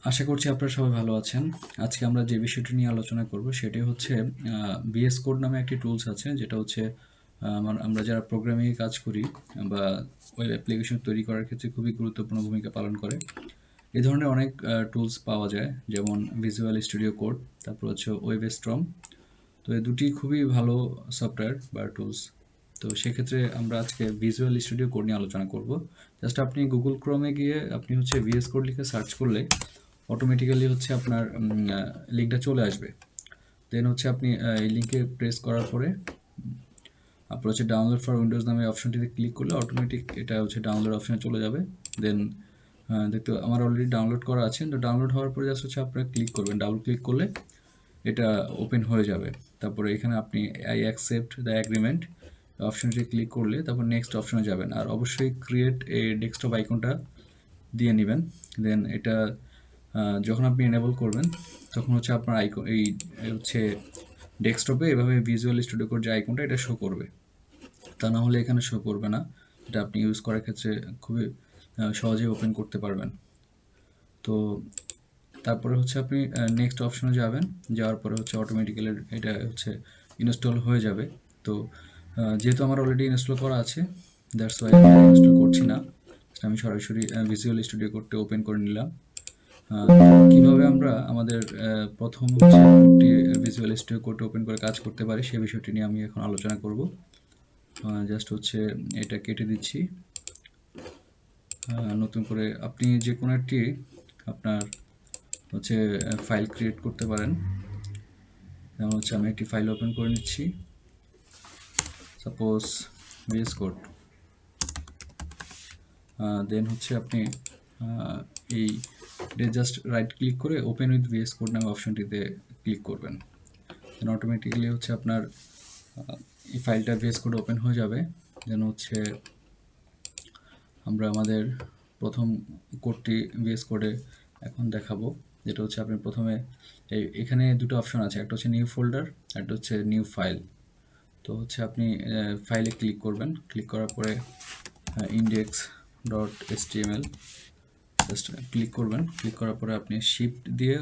আশা করছি আপনারা সবাই ভালো আছেন। আজকে আমরা যে বিষয়টি নিয়ে আলোচনা করব সেটি হচ্ছে VS কোড নামে একটি টুলস আছে, যেটা হচ্ছে আমরা যারা প্রোগ্রামিং এ কাজ করি বা ওয়েব অ্যাপ্লিকেশন তৈরি করার ক্ষেত্রে খুবই গুরুত্বপূর্ণ ভূমিকা পালন করে। এই ধরনের অনেক টুলস পাওয়া যায়, যেমন ভিজুয়াল স্টুডিও কোড, তারপর হচ্ছে ওয়েবস্ট্রম। তো এই দুটি খুবই ভালো সফটওয়্যার বা টুলস। তো সেক্ষেত্রে আমরা আজকে ভিজুয়াল স্টুডিও কোড নিয়ে আলোচনা করব। জাস্ট আপনি গুগল ক্রোমে গিয়ে আপনি হচ্ছে VS কোড লিখে সার্চ করলে অটোমেটিক্যালি হচ্ছে আপনার লিঙ্কটা চলে আসবে। দেন হচ্ছে আপনি এই লিঙ্কে প্রেস করার পরে আপনার হচ্ছে ডাউনলোড ফর উইন্ডোজ নামে অপশনটিতে ক্লিক করলে অটোমেটিক এটা হচ্ছে ডাউনলোড অপশনে চলে যাবে। দেন দেখতে আমার অলরেডি ডাউনলোড করা আছে। তো ডাউনলোড হওয়ার পরে জাস্ট হচ্ছে আপনারা ক্লিক করবেন, ডাবল ক্লিক করলে এটা ওপেন হয়ে যাবে। তারপরে এখানে আপনি আই অ্যাকসেপ্ট দ্য অ্যাগ্রিমেন্ট অপশনটি ক্লিক করলে তারপর নেক্সট অপশনে যাবেন, আর অবশ্যই ক্রিয়েট এ ডেস্কটপ আইকনটা দিয়ে নেবেন। দেন এটা যখন আপনি এনেবল করবেন তখন হচ্ছে আপনার আইকন এই হচ্ছে ডেস্কটপে এভাবে ভিজুয়াল স্টুডিও কোড যে আইকনটা এটা শো করবে। তা না হলে এখানে শো করবে না। এটা আপনি ইউজ করার ক্ষেত্রে খুবই সহজেই ওপেন করতে পারবেন। তো তারপরে হচ্ছে আপনি নেক্সট অপশনে যাবেন, যাওয়ার পরে হচ্ছে অটোমেটিক্যালি এটা হচ্ছে ইনস্টল হয়ে যাবে। তো যেহেতু আমার অলরেডি ইনস্টল করা আছে, দ্যাটস ওয়াই আমি ইনস্টল করছি না। আমি সরাসরি ভিজুয়াল স্টুডিও কোডটা ওপেন করে নিলাম। কিভাবে আমরা আমাদের প্রথম হচ্ছে কোডটি ভিজুয়াল স্টুডিও কোড ওপেন করে কাজ করতে পারি সে বিষয়টি নিয়ে আমি এখন আলোচনা করব। জাস্ট হচ্ছে এটা কেটে দিচ্ছি। নতুন করে আপনি যে কোনো একটি আপনার হচ্ছে ফাইল ক্রিয়েট করতে পারেন। যেমন হচ্ছে আমি একটি ফাইল ওপেন করে নিচ্ছি, সাপোজ VS কোড। দেন হচ্ছে আপনি এই জাস্ট রাইট ক্লিক করে ওপেন উইথ VS কোড নামে অপশনটিতে ক্লিক করবেন। দেন অটোমেটিক্যালি হচ্ছে আপনার এই ফাইলটা VS কোড ওপেন হয়ে যাবে। দেন হচ্ছে আমরা আমাদের প্রথম কোডটি VS কোডে এখন দেখাবো, যেটা হচ্ছে আপনি প্রথমে এখানে দুটো অপশন আছে, একটা হচ্ছে নিউ ফোল্ডার, একটা হচ্ছে নিউ ফাইল। তো হচ্ছে আপনি ফাইলে ক্লিক করবেন, ক্লিক করার পরে index.html জাস্ট ক্লিক করবেন। ক্লিক করার পরে আপনি শিফট দিয়ে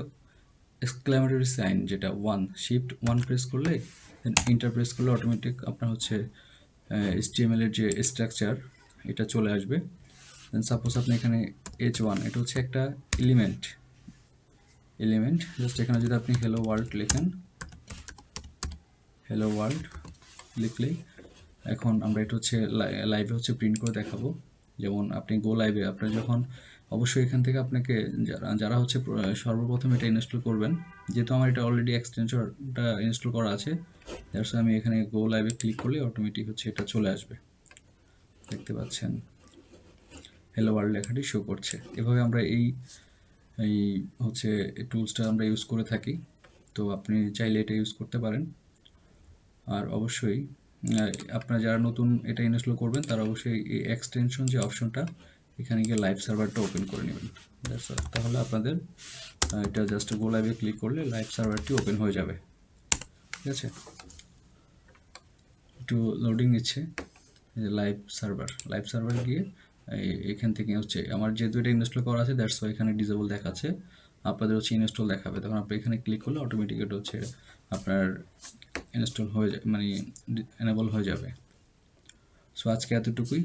এক্সক্লামেটরি সাইন যেটা শিফট 1 প্রেস করলে দেন ইন্টার প্রেস করলে অটোমেটিক আপনার হচ্ছে HTML এর যে স্ট্রাকচার এটা চলে আসবে। দেন সাপোজ আপনি এখানে H1 এটা হচ্ছে একটা এলিমেন্ট জাস্ট এখানে যদি আপনি হ্যালো ওয়ার্ল্ড লেখেন, হ্যালো ওয়ার্ল্ড লিখলেই এখন আমরা এটা হচ্ছে লাইভে হচ্ছে প্রিন্ট করে দেখাবো। যেমন আপনি গো লাইভে আপনার যখন অবশ্যই এখান থেকে আপনাকে যারা হচ্ছে সর্বপ্রথম এটা ইনস্টল করবেন, যেহেতু আমার এটা অলরেডি এক্সটেনশনটা ইনস্টল করা আছে, দ্যাটস আমি এখানে গো লাইভে ক্লিক করলে অটোমেটিক হচ্ছে এটা চলে আসবে। দেখতে পাচ্ছেন হ্যালো ওয়ার্ল্ড লেখাটি শো করছে। এভাবে আমরা এই এই হচ্ছে টুলসটা আমরা ইউজ করে থাকি। তো আপনি চাইলে এটা ইউজ করতে পারেন। আর অবশ্যই আপনারা যারা নতুন এটা ইনস্টল করবেন তারা অবশ্যই এই এক্সটেনশন যে অপশনটা এখানে গিয়ে লাইভ সার্ভারটা ওপেন করে নেবেন। তাহলে আপনাদের এটা জাস্ট গো লাইভে ক্লিক করলে লাইভ সার্ভারটি ওপেন হয়ে যাবে। ঠিক আছে, একটু লোডিং নিচ্ছে। লাইভ সার্ভার গিয়ে এখান থেকে হচ্ছে আমার যেহেতু এটা ইনস্টল করা আছে, দ্যাটস ওয়াই এখানে ডিসেবল দেখাচ্ছে। আপনাদের হচ্ছে ইনস্টল দেখাবে, তখন আপনি এখানে ক্লিক করলে অটোমেটিক এটা হচ্ছে আপনার ইনস্টল হয়ে মানে এনেবল হয়ে যাবে। সো আজকে এতটুকুই।